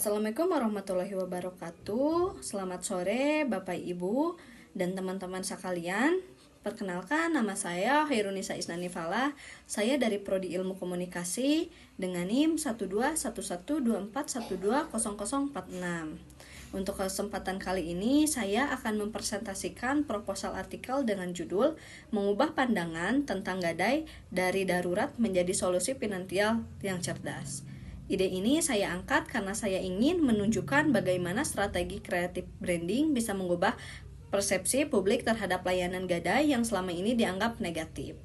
Assalamualaikum warahmatullahi wabarakatuh. Selamat sore Bapak Ibu dan teman-teman sekalian. Perkenalkan, nama saya Hairunisa Isnani Falah. Saya dari Prodi Ilmu Komunikasi dengan NIM 1211241200046. Untuk kesempatan kali ini saya akan mempresentasikan proposal artikel dengan judul Mengubah Pandangan tentang Gadai dari Darurat Menjadi Solusi Finansial yang Cerdas. Ide ini saya angkat karena saya ingin menunjukkan bagaimana strategi kreatif branding bisa mengubah persepsi publik terhadap layanan gadai yang selama ini dianggap negatif.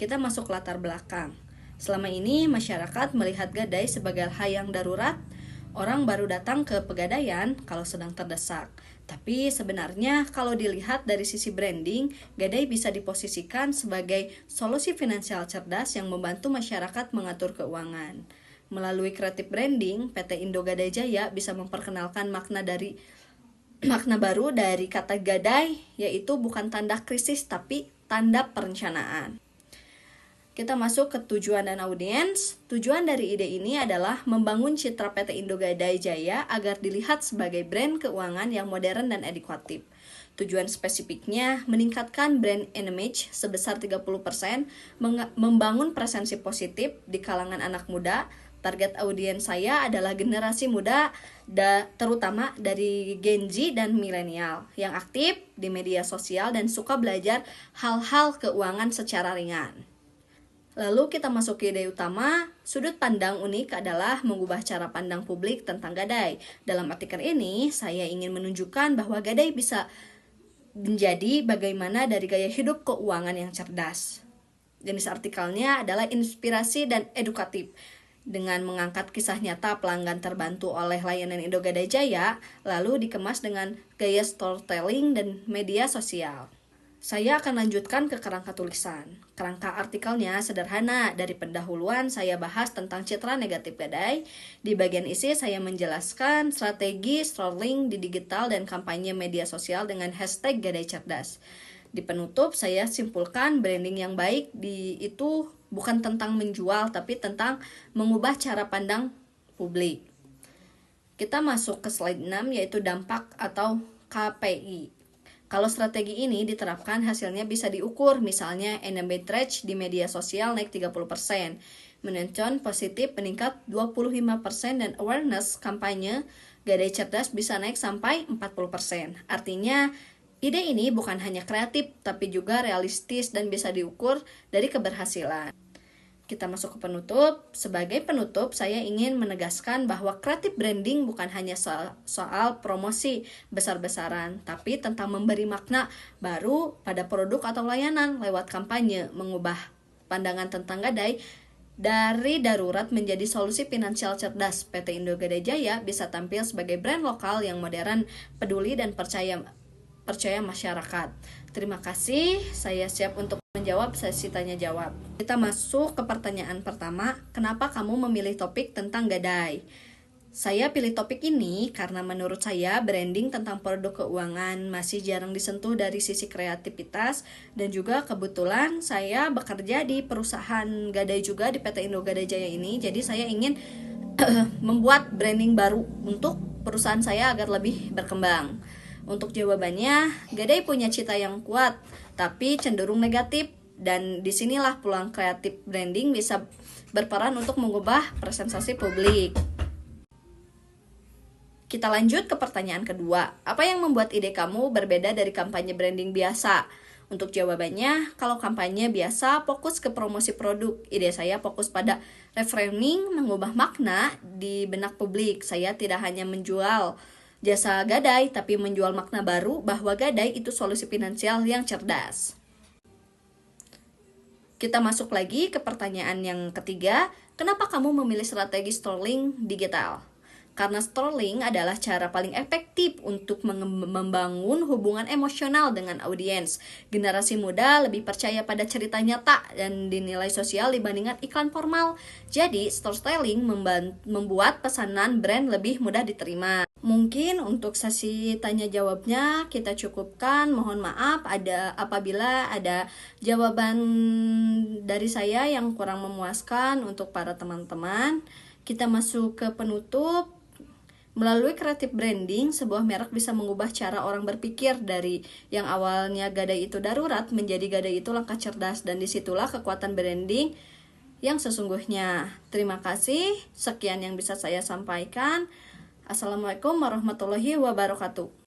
Kita masuk latar belakang. Selama ini masyarakat melihat gadai sebagai hal yang darurat. Orang baru datang ke pegadaian kalau sedang terdesak. Tapi sebenarnya kalau dilihat dari sisi branding, gadai bisa diposisikan sebagai solusi finansial cerdas yang membantu masyarakat mengatur keuangan. Melalui kreatif branding, PT Indo Gadai Jaya bisa memperkenalkan makna baru dari kata gadai, yaitu bukan tanda krisis tapi tanda perencanaan. Kita masuk ke tujuan dan audiens. Tujuan dari ide ini adalah membangun citra PT Indo Gadai Jaya agar dilihat sebagai brand keuangan yang modern dan edukatif. Tujuan spesifiknya meningkatkan brand image sebesar 30%, membangun presensi positif di kalangan anak muda. Target audiens saya adalah generasi muda, terutama dari Gen Z dan milenial yang aktif di media sosial dan suka belajar hal-hal keuangan secara ringan. Lalu kita masuk ke ide utama. Sudut pandang unik adalah mengubah cara pandang publik tentang gadai. Dalam artikel ini, saya ingin menunjukkan bahwa gadai bisa menjadi bagaimana dari gaya hidup keuangan yang cerdas. Jenis artikelnya adalah inspirasi dan edukatif. Dengan mengangkat kisah nyata pelanggan terbantu oleh layanan Indo Gadai Jaya, lalu dikemas dengan gaya storytelling dan media sosial. Saya akan lanjutkan ke kerangka tulisan. Kerangka artikelnya sederhana. Dari pendahuluan saya bahas tentang citra negatif gadai. Di bagian isi saya menjelaskan strategi storytelling di digital dan kampanye media sosial dengan hashtag gadai cerdas. Di penutup saya simpulkan branding yang baik itu bukan tentang menjual tapi tentang mengubah cara pandang publik. Kita masuk ke slide 6 yaitu dampak atau KPI. Kalau strategi ini diterapkan hasilnya bisa diukur, misalnya engagement rate di media sosial naik 30%, menonton positif meningkat 25% dan awareness kampanye gadai cerdas bisa naik sampai 40%. Artinya ide ini bukan hanya kreatif, tapi juga realistis dan bisa diukur dari keberhasilan. Kita masuk ke penutup. Sebagai penutup, saya ingin menegaskan bahwa kreatif branding bukan hanya soal promosi besar-besaran, tapi tentang memberi makna baru pada produk atau layanan lewat kampanye, mengubah pandangan tentang gadai dari darurat menjadi solusi finansial cerdas. PT Indo Gadai Jaya bisa tampil sebagai brand lokal yang modern, peduli dan percaya masyarakat. Terima kasih, saya siap untuk menjawab sesi tanya jawab. Kita masuk ke pertanyaan pertama, kenapa kamu memilih topik tentang gadai? Saya pilih topik ini karena menurut saya branding tentang produk keuangan masih jarang disentuh dari sisi kreativitas, dan juga kebetulan saya bekerja di perusahaan gadai juga di PT Indo Gadai Jaya ini, jadi saya ingin membuat branding baru untuk perusahaan saya agar lebih berkembang. Untuk jawabannya, gadai punya cita yang kuat, tapi cenderung negatif, dan disinilah peluang kreatif branding bisa berperan untuk mengubah presentasi publik. Kita lanjut ke pertanyaan kedua, apa yang membuat ide kamu berbeda dari kampanye branding biasa? Untuk jawabannya, kalau kampanye biasa fokus ke promosi produk, ide saya fokus pada reframing, mengubah makna di benak publik. Saya tidak hanya menjual jasa gadai, tapi menjual makna baru bahwa gadai itu solusi finansial yang cerdas. Kita masuk lagi ke pertanyaan yang ketiga, kenapa kamu memilih strategi storytelling digital? Karena storytelling adalah cara paling efektif untuk membangun hubungan emosional dengan audiens. Generasi muda lebih percaya pada cerita nyata dan dinilai sosial dibandingkan iklan formal. Jadi, storytelling membuat pesanan brand lebih mudah diterima. Mungkin untuk sesi tanya jawabnya kita cukupkan. Mohon maaf apabila ada jawaban dari saya yang kurang memuaskan untuk para teman-teman. Kita masuk ke penutup. Melalui creative branding, sebuah merek bisa mengubah cara orang berpikir dari yang awalnya gadai itu darurat menjadi gadai itu langkah cerdas, dan disitulah kekuatan branding yang sesungguhnya. Terima kasih, sekian yang bisa saya sampaikan. Assalamualaikum warahmatullahi wabarakatuh.